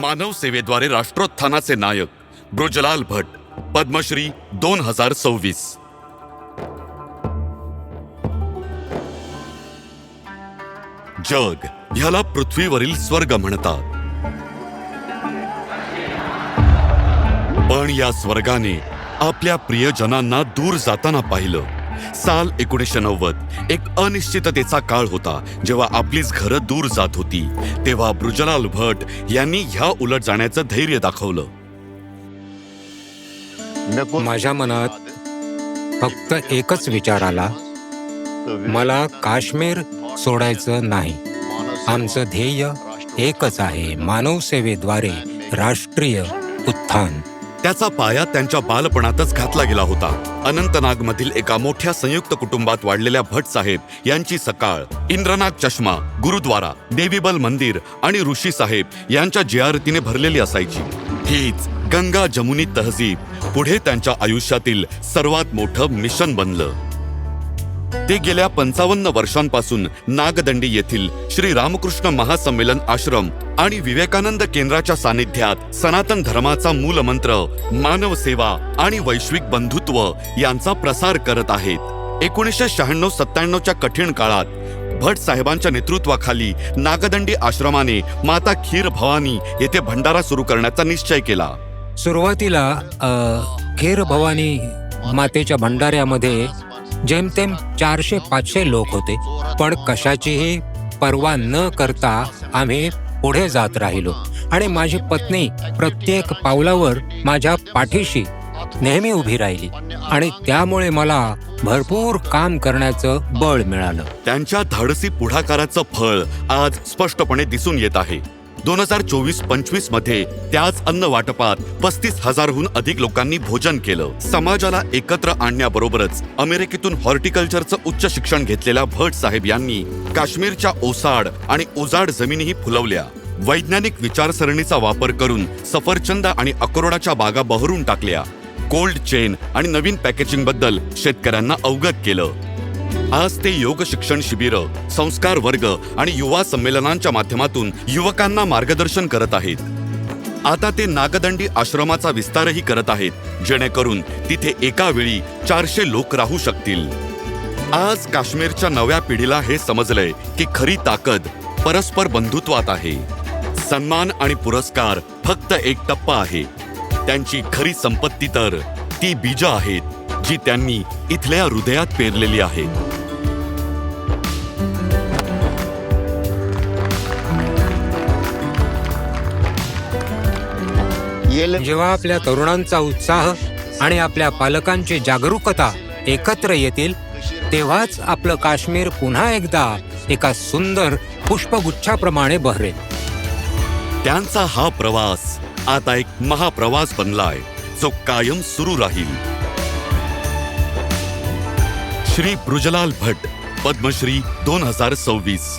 मानव सेवेद्वारे राष्ट्रोत्थानाचे नायक ब्रुजलाल भट, पद्मश्री 2026। जग ह्याला पृथ्वीवरील स्वर्ग म्हणतात, पण या स्वर्गाने आपल्या प्रियजनांना दूर जाताना पाहिलं। साल 1990 एक अनिश्चिततेचा काळ होता, जेव्हा आपलीच घरं दूर जात होती। तेव्हा ब्रुजलाल भट यांनी ह्या उलट जाण्याचं धैर्य दाखवलं। माझ्या मनात फक्त एकच विचार आला, मला काश्मीर सोडायचं नाही। आमचं ध्येय एकच आहे, मानव सेवेद्वारे राष्ट्रीय उत्थान। त्याचा पाया त्यांच्या बालपणातच घातला गेला होता। अनंतनागमधील एका मोठ्या संयुक्त कुटुंबात वाढलेल्या भट साहेब यांची सकाळ इंद्रनाग चष्मा, गुरुद्वारा, देवीबल मंदिर आणि ऋषी साहेब यांच्या जियारतीने भरलेली असायची। हीच गंगा जमुनी तहजीब पुढे त्यांच्या आयुष्यातील सर्वात मोठं मिशन बनलं। ते गेल्या 55 वर्षांपासून नागदंडी येथील श्री रामकृष्ण महासंमेलन आश्रम आणि विवेकानंद केंद्राच्या सानिध्यात सनातन धर्माचा मूलमंत्र मानव सेवा आणि वैश्विक बंधुत्व यांचा प्रसार करत आहेत। 1996-97च्या कठीण काळात भट साहेबांच्या नेतृत्वाखाली नागदंडी आश्रमाने माता खीर भवानी येथे भंडारा सुरू करण्याचा निश्चय केला। सुरुवातीला खीर भवानी मातेच्या भंडाऱ्यामध्ये जेमतेम 400-500 लोक होते, पण कशाचीही पर्वा न करता आम्ही पुढे जात राहिलो आणि माझी पत्नी प्रत्येक पावलावर माझ्या पाठीशी नेहमी उभी राहिली आणि त्यामुळे मला भरपूर काम करण्याचं बळ मिळालं। त्यांच्या धाडसी पुढाकाराचं फळ आज स्पष्टपणे दिसून येत आहे। 2024-25 मध्ये त्याच अन्न वाटपात 35,000हून अधिक लोकांनी भोजन केलं। समाजाला एकत्र आणण्याबरोबरच अमेरिकेतून हॉर्टिकल्चरचं उच्च शिक्षण घेतलेल्या भट साहेब यांनी काश्मीरच्या ओसाड आणि उजाड जमिनीही फुलवल्या। वैज्ञानिक विचारसरणीचा वापर करून सफरचंद आणि अक्रोडाच्या बागा बहरून टाकल्या। कोल्ड चेन आणि नवीन पॅकेजिंग बद्दल शेतकऱ्यांना अवगत केलं। आज ते योग शिक्षण शिबिरं, संस्कार वर्ग आणि युवा संमेलनांच्या माध्यमातून युवकांना मार्गदर्शन करत आहेत। आता ते नागदंडी आश्रमाचा विस्तारही करत आहेत, जेणेकरून तिथे एका वेळी 400 लोक राहू शकतील। आज काश्मीरच्या नव्या पिढीला हे समजलंय की खरी ताकद परस्पर बंधुत्वात आहे। सन्मान आणि पुरस्कार फक्त एक टप्पा आहे, त्यांची खरी संपत्ती तर ती बीजं आहेत जी त्यांनी इथल्या हृदयात पेरलेली आहेत। जेव्हा आपल्या तरुणांचा उत्साह आणि आपल्या पालकांची जागरूकता एकत्र येतील, तेव्हाच आपलं काश्मीर पुन्हा एकदा एका सुंदर पुष्पगुच्छाप्रमाणे बहरेल। त्यांचा हा प्रवास आता एक महाप्रवास बनलाय, जो कायम सुरू राहील। श्री ब्रुजलाल भट, पद्मश्री 2026।